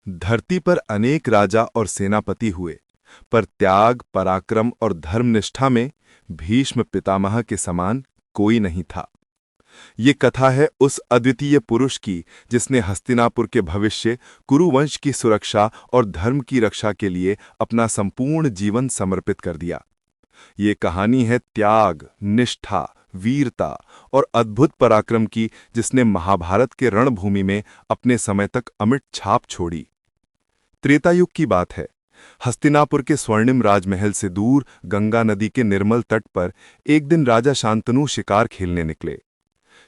धरती पर अनेक राजा और सेनापति हुए, पर त्याग, पराक्रम और धर्मनिष्ठा में भीष्म पितामह के समान कोई नहीं था। ये कथा है उस अद्वितीय पुरुष की जिसने हस्तिनापुर के भविष्य, कुरुवंश की सुरक्षा और धर्म की रक्षा के लिए अपना संपूर्ण जीवन समर्पित कर दिया। ये कहानी है त्याग, निष्ठा, वीरता और अद्भुत पराक्रम की, जिसने महाभारत के रणभूमि में अपने समय तक अमिट छाप छोड़ी। त्रेतायुग की बात है। हस्तिनापुर के स्वर्णिम राजमहल से दूर गंगा नदी के निर्मल तट पर एक दिन राजा शांतनु शिकार खेलने निकले।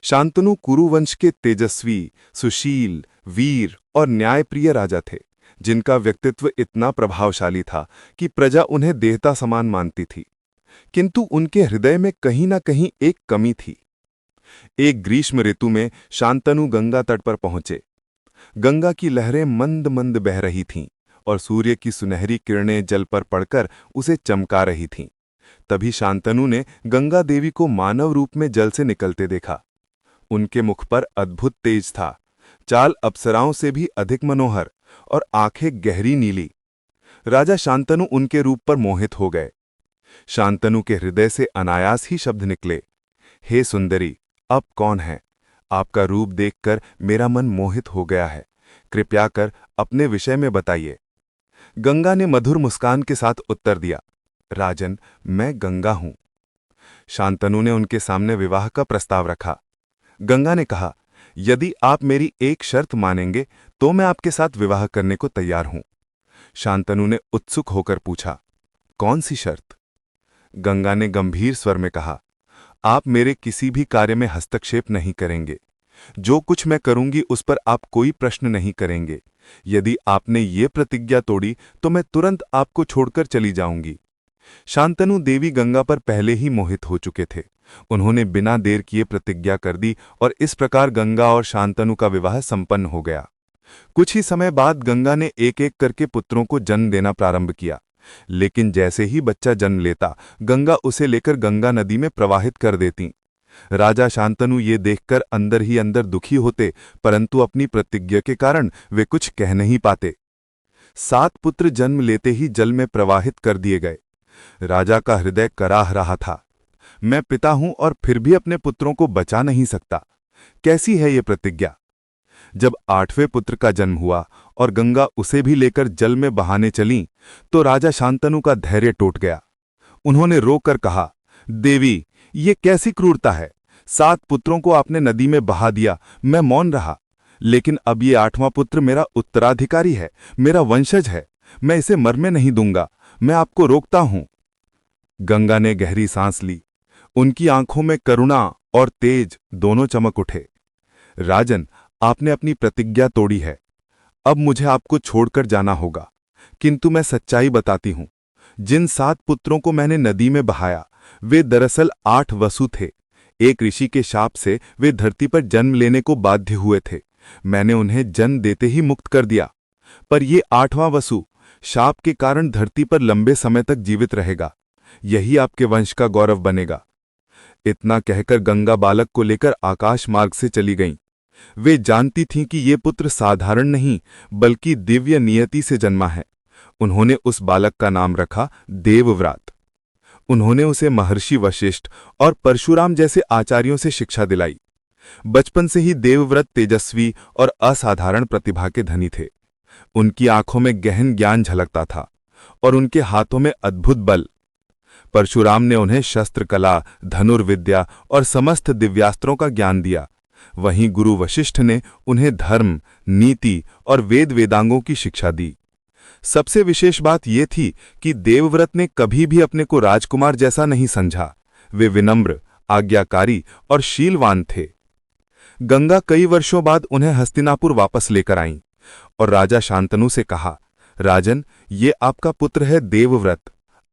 शांतनु कुरुवंश के तेजस्वी, सुशील, वीर और न्यायप्रिय राजा थे, जिनका व्यक्तित्व इतना प्रभावशाली था कि प्रजा उन्हें देवता समान मानती थी। किंतु उनके हृदय में कहीं ना कहीं एक कमी थी। एक ग्रीष्म ऋतु में शांतनु गंगा तट पर पहुंचे। गंगा की लहरें मंद मंद बह रही थीं और सूर्य की सुनहरी किरणें जल पर पड़कर उसे चमका रही थीं। तभी शांतनु ने गंगा देवी को मानव रूप में जल से निकलते देखा। उनके मुख पर अद्भुत तेज था, चाल अप्सराओं से भी अधिक मनोहर और आंखें गहरी नीली। राजा शांतनु उनके रूप पर मोहित हो गए। शांतनु के हृदय से अनायास ही शब्द निकले, हे सुंदरी, अब कौन है? आपका रूप देखकर मेरा मन मोहित हो गया है। कृपया कर अपने विषय में बताइए। गंगा ने मधुर मुस्कान के साथ उत्तर दिया, राजन, मैं गंगा हूं। शांतनु ने उनके सामने विवाह का प्रस्ताव रखा। गंगा ने कहा, यदि आप मेरी एक शर्त मानेंगे तो मैं आपके साथ विवाह करने को तैयार हूं। शांतनु ने उत्सुक होकर पूछा, कौन सी शर्त? गंगा ने गंभीर स्वर में कहा, आप मेरे किसी भी कार्य में हस्तक्षेप नहीं करेंगे। जो कुछ मैं करूंगी उस पर आप कोई प्रश्न नहीं करेंगे। यदि आपने ये प्रतिज्ञा तोड़ी तो मैं तुरंत आपको छोड़कर चली जाऊंगी। शांतनु देवी गंगा पर पहले ही मोहित हो चुके थे। उन्होंने बिना देर किए प्रतिज्ञा कर दी और इस प्रकार गंगा और शांतनु का विवाह संपन्न हो गया। कुछ ही समय बाद गंगा ने एक एक करके पुत्रों को जन्म देना प्रारंभ किया, लेकिन जैसे ही बच्चा जन्म लेता, गंगा उसे लेकर गंगा नदी में प्रवाहित कर देती। राजा शांतनु ये देखकर अंदर ही अंदर दुखी होते, परंतु अपनी प्रतिज्ञा के कारण वे कुछ कह नहीं पाते। 7 पुत्र जन्म लेते ही जल में प्रवाहित कर दिए गए। राजा का हृदय कराह रहा था, मैं पिता हूं और फिर भी अपने पुत्रों को बचा नहीं सकता। कैसी है ये प्रतिज्ञा? जब 8वें पुत्र का जन्म हुआ और गंगा उसे भी लेकर जल में बहाने चलीं, तो राजा शांतनु का धैर्य टूट गया। उन्होंने रोकर कहा, देवी, ये कैसी क्रूरता है? 7 पुत्रों को आपने नदी में बहा दिया, मैं मौन रहा, लेकिन अब ये 8वां पुत्र मेरा उत्तराधिकारी है, मेरा वंशज है। मैं इसे मरने नहीं दूंगा, मैं आपको रोकता हूं। गंगा ने गहरी सांस ली। उनकी आंखों में करुणा और तेज दोनों चमक उठे। राजन, आपने अपनी प्रतिज्ञा तोड़ी है, अब मुझे आपको छोड़कर जाना होगा। किंतु मैं सच्चाई बताती हूं, जिन 7 पुत्रों को मैंने नदी में बहाया, वे दरअसल 8 वसु थे। एक ऋषि के शाप से वे धरती पर जन्म लेने को बाध्य हुए थे। मैंने उन्हें जन्म देते ही मुक्त कर दिया, पर ये 8वां वसु शाप के कारण धरती पर लंबे समय तक जीवित रहेगा। यही आपके वंश का गौरव बनेगा। इतना कहकर गंगा बालक को लेकर आकाश मार्ग से चली गईं। वे जानती थीं कि ये पुत्र साधारण नहीं, बल्कि दिव्य नियति से जन्मा है। उन्होंने उस बालक का नाम रखा देवव्रत। उन्होंने उसे महर्षि वशिष्ठ और परशुराम जैसे आचार्यों से शिक्षा दिलाई। बचपन से ही देवव्रत तेजस्वी और असाधारण प्रतिभा के धनी थे। उनकी आंखों में गहन ज्ञान झलकता था और उनके हाथों में अद्भुत बल। परशुराम ने उन्हें शस्त्र कला, धनुर्विद्या और समस्त दिव्यास्त्रों का ज्ञान दिया। वहीं गुरु वशिष्ठ ने उन्हें धर्म, नीति और वेद वेदांगों की शिक्षा दी। सबसे विशेष बात यह थी कि देवव्रत ने कभी भी अपने को राजकुमार जैसा नहीं समझा। वे विनम्र, आज्ञाकारी और शीलवान थे। गंगा कई वर्षों बाद उन्हें हस्तिनापुर वापस लेकर आईं और राजा शांतनु से कहा, राजन, ये आपका पुत्र है देवव्रत,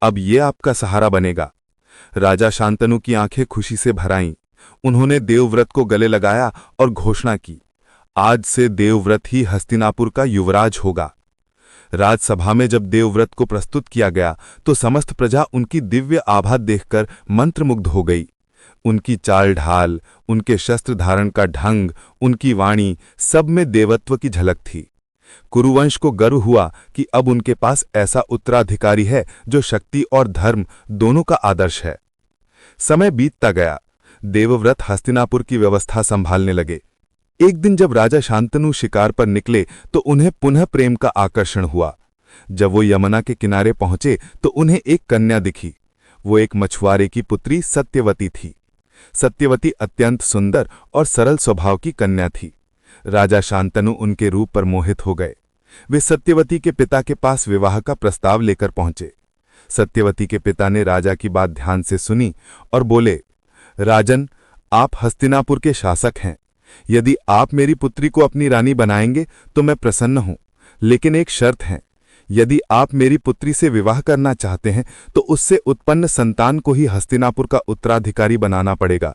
अब ये आपका सहारा बनेगा। राजा शांतनु की आंखें खुशी से भर आईं। उन्होंने देवव्रत को गले लगाया और घोषणा की, आज से देवव्रत ही हस्तिनापुर का युवराज होगा। राजसभा में जब देवव्रत को प्रस्तुत किया गया तो समस्त प्रजा उनकी दिव्य आभा देखकर मंत्रमुग्ध हो गई। उनकी चाल ढाल, उनके शस्त्र धारण का ढंग, उनकी वाणी, सब में देवत्व की झलक थी। कुरुवंश को गर्व हुआ कि अब उनके पास ऐसा उत्तराधिकारी है जो शक्ति और धर्म दोनों का आदर्श है। समय बीतता गया। देवव्रत हस्तिनापुर की व्यवस्था संभालने लगे। एक दिन जब राजा शांतनु शिकार पर निकले तो उन्हें पुनः प्रेम का आकर्षण हुआ। जब वो यमुना के किनारे पहुंचे तो उन्हें एक कन्या दिखी। वो एक मछुआरे की पुत्री सत्यवती थी। सत्यवती अत्यंत सुंदर और सरल स्वभाव की कन्या थी। राजा शांतनु उनके रूप पर मोहित हो गए। वे सत्यवती के पिता के पास विवाह का प्रस्ताव लेकर पहुंचे। सत्यवती के पिता ने राजा की बात ध्यान से सुनी और बोले, राजन, आप हस्तिनापुर के शासक हैं। यदि आप मेरी पुत्री को अपनी रानी बनाएंगे तो मैं प्रसन्न हूं, लेकिन एक शर्त है। यदि आप मेरी पुत्री से विवाह करना चाहते हैं तो उससे उत्पन्न संतान को ही हस्तिनापुर का उत्तराधिकारी बनाना पड़ेगा।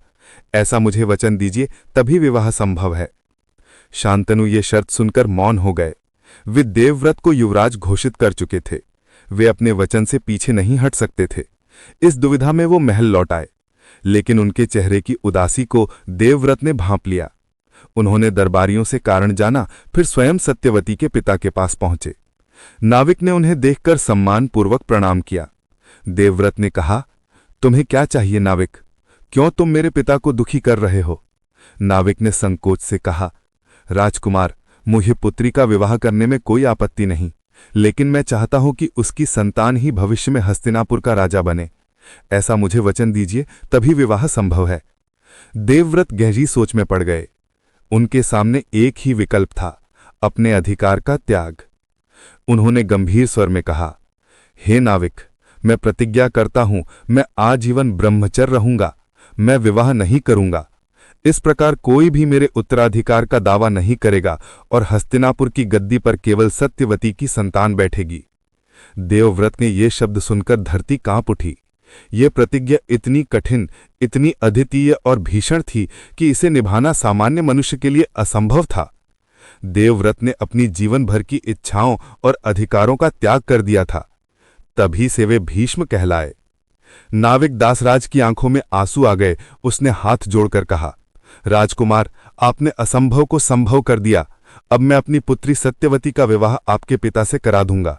ऐसा मुझे वचन दीजिए, तभी विवाह संभव है। शांतनु ये शर्त सुनकर मौन हो गए। वे देवव्रत को युवराज घोषित कर चुके थे। वे अपने वचन से पीछे नहीं हट सकते थे। इस दुविधा में वो महल लौट आए, लेकिन उनके चेहरे की उदासी को देवव्रत ने भांप लिया। उन्होंने दरबारियों से कारण जाना, फिर स्वयं सत्यवती के पिता के पास पहुंचे। नाविक ने उन्हें देखकर सम्मानपूर्वक प्रणाम किया। देवव्रत ने कहा, तुम्हें क्या चाहिए नाविक? क्यों तुम मेरे पिता को दुखी कर रहे हो? नाविक ने संकोच से कहा, राजकुमार, मुझे पुत्री का विवाह करने में कोई आपत्ति नहीं, लेकिन मैं चाहता हूं कि उसकी संतान ही भविष्य में हस्तिनापुर का राजा बने। ऐसा मुझे वचन दीजिए, तभी विवाह संभव है। देवव्रत गहरी सोच में पड़ गए। उनके सामने एक ही विकल्प था, अपने अधिकार का त्याग। उन्होंने गंभीर स्वर में कहा, हे नाविक, मैं प्रतिज्ञा करता हूं, मैं आजीवन ब्रह्मचर्य रहूंगा। मैं विवाह नहीं करूंगा। इस प्रकार कोई भी मेरे उत्तराधिकार का दावा नहीं करेगा और हस्तिनापुर की गद्दी पर केवल सत्यवती की संतान बैठेगी। देवव्रत ने ये शब्द सुनकर धरती कांप उठी। ये प्रतिज्ञा इतनी कठिन, इतनी अद्वितीय और भीषण थी कि इसे निभाना सामान्य मनुष्य के लिए असंभव था। देवव्रत ने अपनी जीवन भर की इच्छाओं और अधिकारों का त्याग कर दिया था। तभी से वे भीष्म कहलाए। नाविक दासराज की आंखों में आंसू आ गए। उसने हाथ जोड़कर कहा, राजकुमार, आपने असंभव को संभव कर दिया। अब मैं अपनी पुत्री सत्यवती का विवाह आपके पिता से करा दूंगा।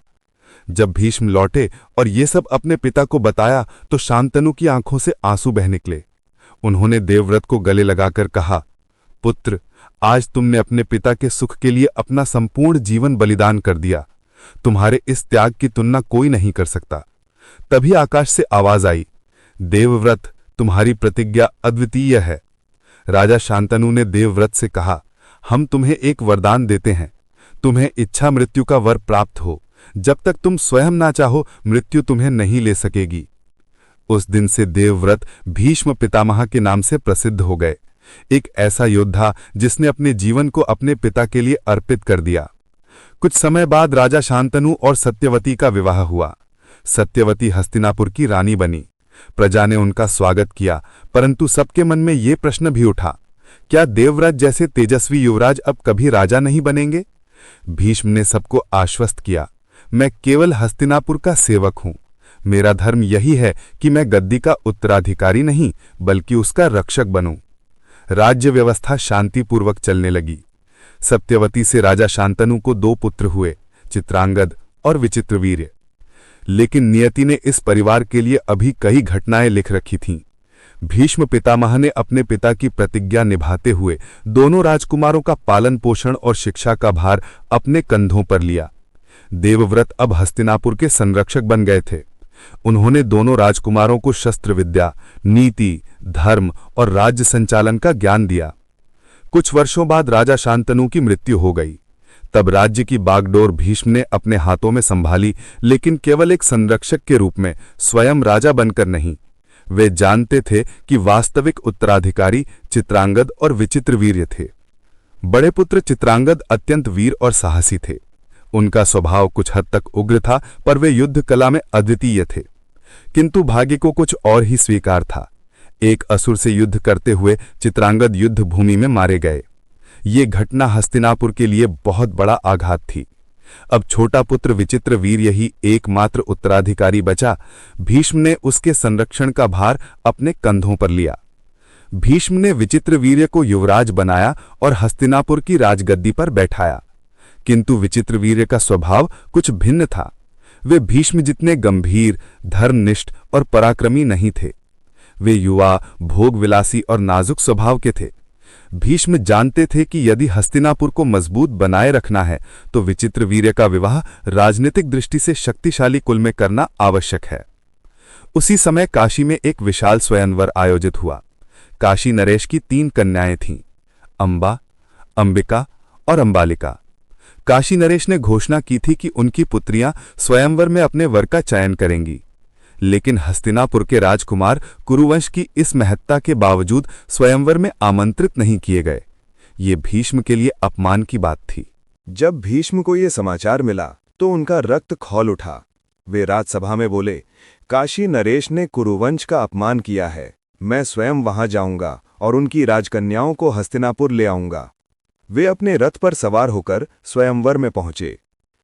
जब भीष्म लौटे और ये सब अपने पिता को बताया तो शांतनु की आंखों से आंसू बह निकले। उन्होंने देवव्रत को गले लगाकर कहा, पुत्र, आज तुमने अपने पिता के सुख के लिए अपना संपूर्ण जीवन बलिदान कर दिया। तुम्हारे इस त्याग की तुलना कोई नहीं कर सकता। तभी आकाश से आवाज आई, देवव्रत, तुम्हारी प्रतिज्ञा अद्वितीय है। राजा शांतनु ने देवव्रत से कहा, हम तुम्हें एक वरदान देते हैं। तुम्हें इच्छा मृत्यु का वर प्राप्त हो। जब तक तुम स्वयं ना चाहो, मृत्यु तुम्हें नहीं ले सकेगी। उस दिन से देवव्रत भीष्म पितामह के नाम से प्रसिद्ध हो गए। एक ऐसा योद्धा जिसने अपने जीवन को अपने पिता के लिए अर्पित कर दिया। कुछ समय बाद राजा शांतनु और सत्यवती का विवाह हुआ। सत्यवती हस्तिनापुर की रानी बनी। प्रजा ने उनका स्वागत किया, परंतु सबके मन में ये प्रश्न भी उठा, क्या देवव्रत जैसे तेजस्वी युवराज अब कभी राजा नहीं बनेंगे? भीष्म ने सबको आश्वस्त किया, मैं केवल हस्तिनापुर का सेवक हूं। मेरा धर्म यही है कि मैं गद्दी का उत्तराधिकारी नहीं, बल्कि उसका रक्षक बनूं। राज्य व्यवस्था शांतिपूर्वक चलने लगी। सत्यवती से राजा शांतनु को 2 पुत्र हुए, चित्रांगद और विचित्रवीर्य। लेकिन नियति ने इस परिवार के लिए अभी कई घटनाएं लिख रखी थीं। भीष्म पितामह ने अपने पिता की प्रतिज्ञा निभाते हुए दोनों राजकुमारों का पालन पोषण और शिक्षा का भार अपने कंधों पर लिया। देवव्रत अब हस्तिनापुर के संरक्षक बन गए थे। उन्होंने दोनों राजकुमारों को शस्त्र विद्या, नीति, धर्म और राज्य संचालन का ज्ञान दिया। कुछ वर्षों बाद राजा शांतनु की मृत्यु हो गई। तब राज्य की बागडोर भीष्म ने अपने हाथों में संभाली, लेकिन केवल एक संरक्षक के रूप में, स्वयं राजा बनकर नहीं। वे जानते थे कि वास्तविक उत्तराधिकारी चित्रांगद और विचित्रवीर्य थे। बड़े पुत्र चित्रांगद अत्यंत वीर और साहसी थे। उनका स्वभाव कुछ हद तक उग्र था, पर वे युद्ध कला में अद्वितीय थे। किंतु भाग्य को कुछ और ही स्वीकार था। एक असुर से युद्ध करते हुए चित्रांगद युद्ध भूमि में मारे गए। ये घटना हस्तिनापुर के लिए बहुत बड़ा आघात थी। अब छोटा पुत्र विचित्रवीर्य ही एकमात्र उत्तराधिकारी बचा। भीष्म ने उसके संरक्षण का भार अपने कंधों पर लिया। भीष्म ने विचित्रवीर्य को युवराज बनाया और हस्तिनापुर की राजगद्दी पर बैठाया। किंतु विचित्रवीर्य का स्वभाव कुछ भिन्न था। वे भीष्म जितने गंभीर, धर्मनिष्ठ और पराक्रमी नहीं थे। वे युवा, भोगविलासी और नाजुक स्वभाव के थे। भीष्म जानते थे कि यदि हस्तिनापुर को मजबूत बनाए रखना है तो विचित्रवीर्य का विवाह राजनीतिक दृष्टि से शक्तिशाली कुल में करना आवश्यक है। उसी समय काशी में एक विशाल स्वयंवर आयोजित हुआ। काशी नरेश की 3 कन्याएं थीं, अंबा, अंबिका और अंबालिका। काशी नरेश ने घोषणा की थी कि उनकी पुत्रियां स्वयंवर में अपने वर का चयन करेंगी, लेकिन हस्तिनापुर के राजकुमार कुरुवंश की इस महत्ता के बावजूद स्वयंवर में आमंत्रित नहीं किए गए। ये भीष्म के लिए अपमान की बात थी। जब भीष्म को ये समाचार मिला तो उनका रक्त खौल उठा। वे राजसभा में बोले, काशी नरेश ने कुरुवंश का अपमान किया है। मैं स्वयं वहां जाऊंगा और उनकी राजकन्याओं को हस्तिनापुर ले आऊंगा। वे अपने रथ पर सवार होकर स्वयंवर में पहुंचे।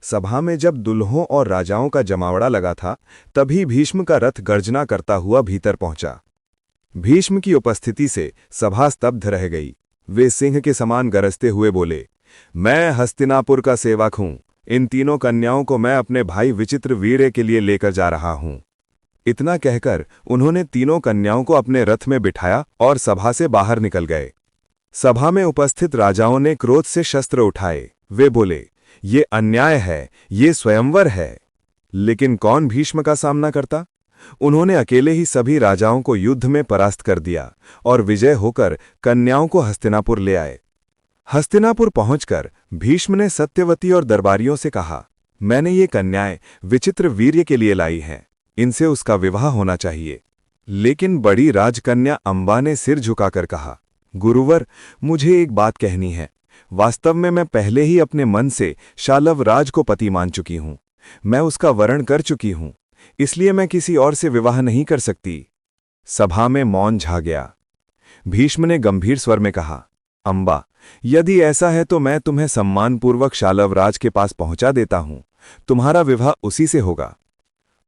सभा में जब दुल्हों और राजाओं का जमावड़ा लगा था, तभी भीष्म का रथ गर्जना करता हुआ भीतर पहुंचा। भीष्म की उपस्थिति से सभा स्तब्ध रह गई। वे सिंह के समान गरजते हुए बोले, मैं हस्तिनापुर का सेवक हूं। इन तीनों कन्याओं को मैं अपने भाई विचित्रवीर्य के लिए लेकर जा रहा हूं। इतना कहकर उन्होंने तीनों कन्याओं को अपने रथ में बिठाया और सभा से बाहर निकल गए। सभा में उपस्थित राजाओं ने क्रोध से शस्त्र उठाए। वे बोले, ये अन्याय है, ये स्वयंवर है। लेकिन कौन भीष्म का सामना करता? उन्होंने अकेले ही सभी राजाओं को युद्ध में परास्त कर दिया और विजय होकर कन्याओं को हस्तिनापुर ले आए। हस्तिनापुर पहुंचकर भीष्म ने सत्यवती और दरबारियों से कहा, मैंने ये कन्याएं विचित्रवीर्य के लिए लाई हैं, इनसे उसका विवाह होना चाहिए। लेकिन बड़ी राजकन्या अंबा ने सिर झुकाकर कहा, गुरुवर, मुझे एक बात कहनी है। वास्तव में मैं पहले ही अपने मन से शालव राज को पति मान चुकी हूं। मैं उसका वरण कर चुकी हूं, इसलिए मैं किसी और से विवाह नहीं कर सकती। सभा में मौन छा गया। भीष्म ने गंभीर स्वर में कहा, अंबा, यदि ऐसा है तो मैं तुम्हें सम्मानपूर्वक शालव राज के पास पहुंचा देता हूं। तुम्हारा विवाह उसी से होगा।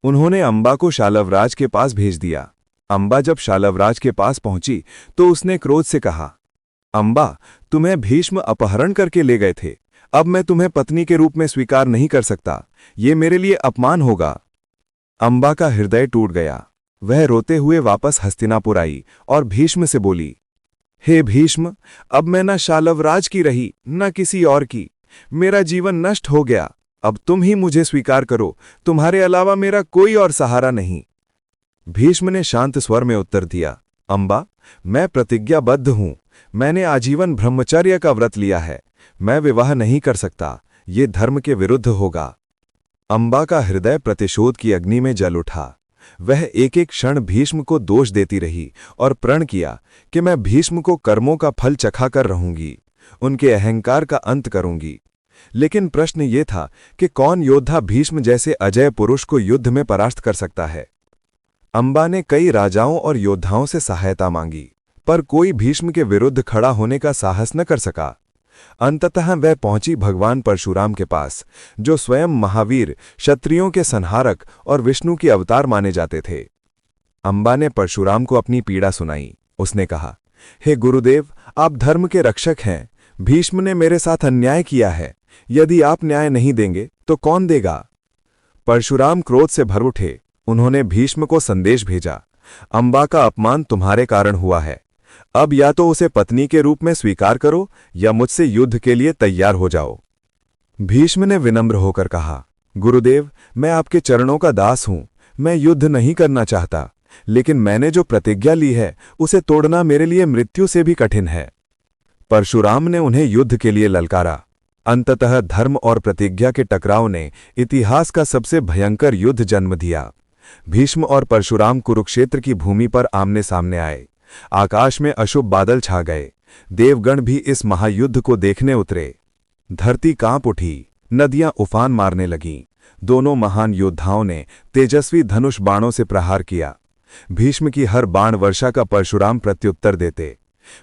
उन्होंने अंबा को शालवराज के पास भेज दिया। अंबा जब शालवराज के पास पहुंची तो उसने क्रोध से कहा, अंबा, तुम्हें भीष्म अपहरण करके ले गए थे। अब मैं तुम्हें पत्नी के रूप में स्वीकार नहीं कर सकता। ये मेरे लिए अपमान होगा। अंबा का हृदय टूट गया। वह रोते हुए वापस हस्तिनापुर आई और भीष्म से बोली, हे भीष्म, अब मैं न शालवराज की रही न किसी और की। मेरा जीवन नष्ट हो गया। अब तुम ही मुझे स्वीकार करो। तुम्हारे अलावा मेरा कोई और सहारा नहीं। भीष्म ने शांत स्वर में उत्तर दिया, अंबा, मैं प्रतिज्ञाबद्ध हूं। मैंने आजीवन ब्रह्मचर्य का व्रत लिया है। मैं विवाह नहीं कर सकता। ये धर्म के विरुद्ध होगा। अंबा का हृदय प्रतिशोध की अग्नि में जल उठा। वह एक एक क्षण भीष्म को दोष देती रही और प्रण किया कि मैं भीष्म को कर्मों का फल चखाकर रहूंगी, उनके अहंकार का अंत करूंगी। लेकिन प्रश्न ये था कि कौन योद्धा भीष्म जैसे अजय पुरुष को युद्ध में परास्त कर सकता है। अंबा ने कई राजाओं और योद्धाओं से सहायता मांगी, पर कोई भीष्म के विरुद्ध खड़ा होने का साहस न कर सका। अंततः वह पहुंची भगवान परशुराम के पास, जो स्वयं महावीर, क्षत्रियों के संहारक और विष्णु के अवतार माने जाते थे। अंबा ने परशुराम को अपनी पीड़ा सुनाई। उसने कहा, हे गुरुदेव, आप धर्म के रक्षक हैं। भीष्म ने मेरे साथ अन्याय किया है। यदि आप न्याय नहीं देंगे तो कौन देगा? परशुराम क्रोध से भर उठे। उन्होंने भीष्म को संदेश भेजा, अंबा का अपमान तुम्हारे कारण हुआ है। अब या तो उसे पत्नी के रूप में स्वीकार करो या मुझसे युद्ध के लिए तैयार हो जाओ। भीष्म ने विनम्र होकर कहा, गुरुदेव, मैं आपके चरणों का दास हूं। मैं युद्ध नहीं करना चाहता, लेकिन मैंने जो प्रतिज्ञा ली है उसे तोड़ना मेरे लिए मृत्यु से भी कठिन है। परशुराम ने उन्हें युद्ध के लिए ललकारा। अंततः धर्म और प्रतिज्ञा के टकराव ने इतिहास का सबसे भयंकर युद्ध जन्म दिया। भीष्म और परशुराम कुरुक्षेत्र की भूमि पर आमने सामने आए। आकाश में अशुभ बादल छा गए। देवगण भी इस महायुद्ध को देखने उतरे। धरती कांप उठी, नदियां उफान मारने लगीं। दोनों महान योद्धाओं ने तेजस्वी धनुष बाणों से प्रहार किया। भीष्म की हर बाण वर्षा का परशुराम प्रत्युत्तर देते।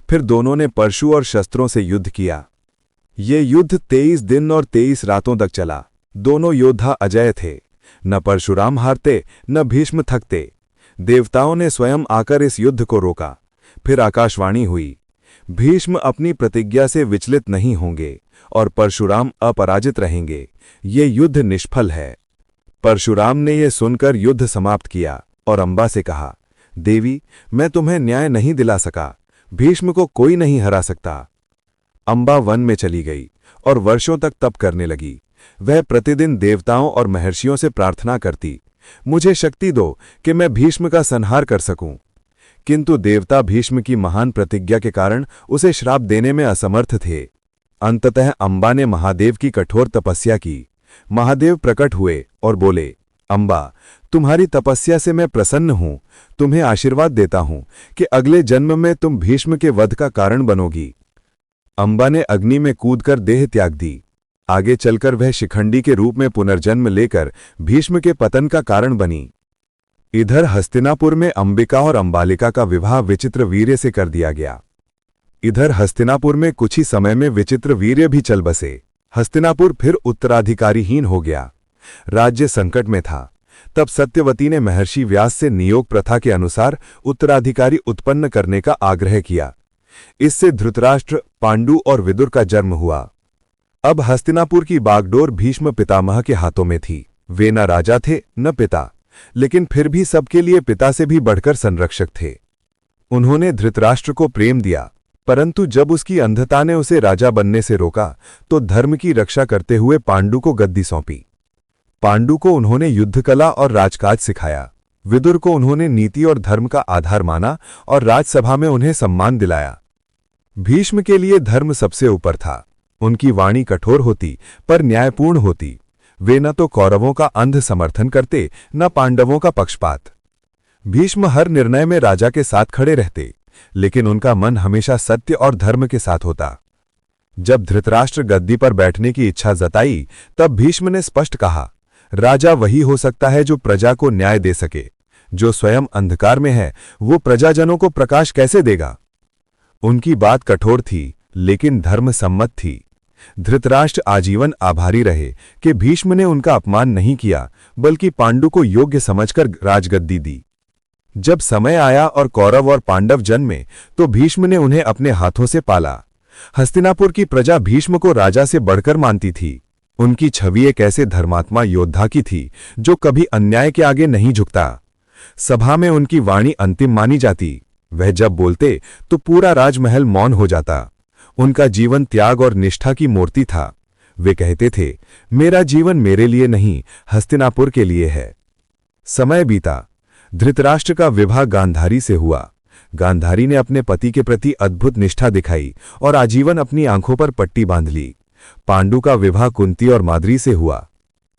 फिर दोनों ने परशु और शस्त्रों से युद्ध किया। ये युद्ध 23 दिन और 23 रातों तक चला। दोनों योद्धा अजय थे। न परशुराम हारते न भीष्म थकते। देवताओं ने स्वयं आकर इस युद्ध को रोका। फिर आकाशवाणी हुई, भीष्म अपनी प्रतिज्ञा से विचलित नहीं होंगे। और परशुराम अपराजित रहेंगे। ये युद्ध निष्फल है। परशुराम ने यह सुनकर युद्ध समाप्त किया और अंबा से कहा, देवी, मैं तुम्हें न्याय नहीं दिला सका। भीष्म को कोई नहीं हरा सकता। अंबा वन में चली गई और वर्षों तक तप करने लगी। वह प्रतिदिन देवताओं और महर्षियों से प्रार्थना करती, मुझे शक्ति दो कि मैं भीष्म का संहार कर सकूं। किंतु देवता भीष्म की महान प्रतिज्ञा के कारण उसे श्राप देने में असमर्थ थे। अंततः अंबा ने महादेव की कठोर तपस्या की। महादेव प्रकट हुए और बोले, अंबा, तुम्हारी तपस्या से मैं प्रसन्न हूं। तुम्हें आशीर्वाद देता हूं कि अगले जन्म में तुम भीष्म के वध का कारण बनोगी। अंबा ने अग्नि में कूदकर देह त्याग दी। आगे चलकर वह शिखंडी के रूप में पुनर्जन्म लेकर भीष्म के पतन का कारण बनी। इधर हस्तिनापुर में अंबिका और अंबालिका का विवाह विचित्रवीर्य से कर दिया गया। इधर हस्तिनापुर में कुछ ही समय में विचित्रवीर्य भी चल बसे। हस्तिनापुर फिर उत्तराधिकारीहीन हो गया। राज्य संकट में था। तब सत्यवती ने महर्षि व्यास से नियोग प्रथा के अनुसार उत्तराधिकारी उत्पन्न करने का आग्रह किया। इससे धृतराष्ट्र, पांडु और विदुर का जन्म हुआ। अब हस्तिनापुर की बागडोर भीष्म पितामह के हाथों में थी। वे न राजा थे न पिता, लेकिन फिर भी सबके लिए पिता से भी बढ़कर संरक्षक थे। उन्होंने धृतराष्ट्र को प्रेम दिया, परंतु जब उसकी अंधता ने उसे राजा बनने से रोका तो धर्म की रक्षा करते हुए पांडु को गद्दी सौंपी। पांडु को उन्होंने युद्धकला और राजकाज सिखाया। विदुर को उन्होंने नीति और धर्म का आधार माना और राजसभा में उन्हें सम्मान दिलाया। भीष्म के लिए धर्म सबसे ऊपर था। उनकी वाणी कठोर होती पर न्यायपूर्ण होती। वे न तो कौरवों का अंध समर्थन करते न पांडवों का पक्षपात। भीष्म हर निर्णय में राजा के साथ खड़े रहते, लेकिन उनका मन हमेशा सत्य और धर्म के साथ होता। जब धृतराष्ट्र गद्दी पर बैठने की इच्छा जताई, तब भीष्म ने स्पष्ट कहा, राजा वही हो सकता है जो प्रजा को न्याय दे सके। जो स्वयं अंधकार में है वो प्रजाजनों को प्रकाश कैसे देगा। उनकी बात कठोर थी, लेकिन धर्म सम्मत थी। धृतराष्ट्र आजीवन आभारी रहे कि भीष्म ने उनका अपमान नहीं किया, बल्कि पांडु को योग्य समझकर राजगद्दी दी। जब समय आया और कौरव और पांडव जन्मे, तो भीष्म ने उन्हें अपने हाथों से पाला। हस्तिनापुर की प्रजा भीष्म को राजा से बढ़कर मानती थी। उनकी छवि एक ऐसे धर्मात्मा योद्धा की थी जो कभी अन्याय के आगे नहीं झुकता। सभा में उनकी वाणी अंतिम मानी जाती। वह जब बोलते तो पूरा राजमहल मौन हो जाता। उनका जीवन त्याग और निष्ठा की मूर्ति था। वे कहते थे, मेरा जीवन मेरे लिए नहीं, हस्तिनापुर के लिए है। समय बीता। धृतराष्ट्र का विवाह गांधारी से हुआ। गांधारी ने अपने पति के प्रति अद्भुत निष्ठा दिखाई और आजीवन अपनी आंखों पर पट्टी बांध ली। पांडु का विवाह कुंती और माद्री से हुआ।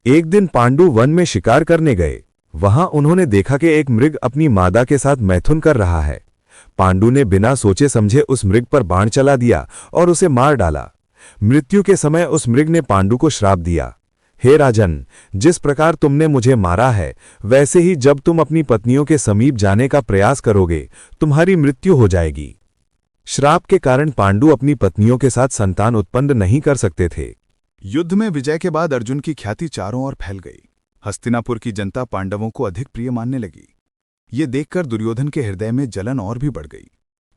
एक दिन पांडु वन में शिकार करने गए। वहां उन्होंने देखा कि एक मृग अपनी मादा के साथ मैथुन कर रहा है। पांडु ने बिना सोचे समझे उस मृग पर बाण चला दिया और उसे मार डाला। मृत्यु के समय उस मृग ने पांडु को श्राप दिया, हे राजन, जिस प्रकार तुमने मुझे मारा है, वैसे ही जब तुम अपनी पत्नियों के समीप जाने का प्रयास करोगे, तुम्हारी मृत्यु हो जाएगी। श्राप के कारण पांडु अपनी पत्नियों के साथ संतान उत्पन्न नहीं कर सकते थे। युद्ध में विजय के बाद अर्जुन की ख्याति चारों ओर फैल गई। हस्तिनापुर की जनता पांडवों को अधिक प्रिय मानने लगी। ये देखकर दुर्योधन के हृदय में जलन और भी बढ़ गई।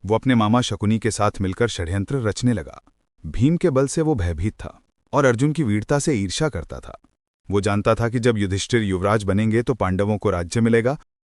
वो अपने मामा शकुनी के साथ मिलकर षड्यंत्र रचने लगा। भीम के बल से वो भयभीत था और अर्जुन की वीरता से ईर्ष्या करता था। वो जानता था कि जब युधिष्ठिर युवराज बनेंगे तो पांडवों को राज्य मिलेगा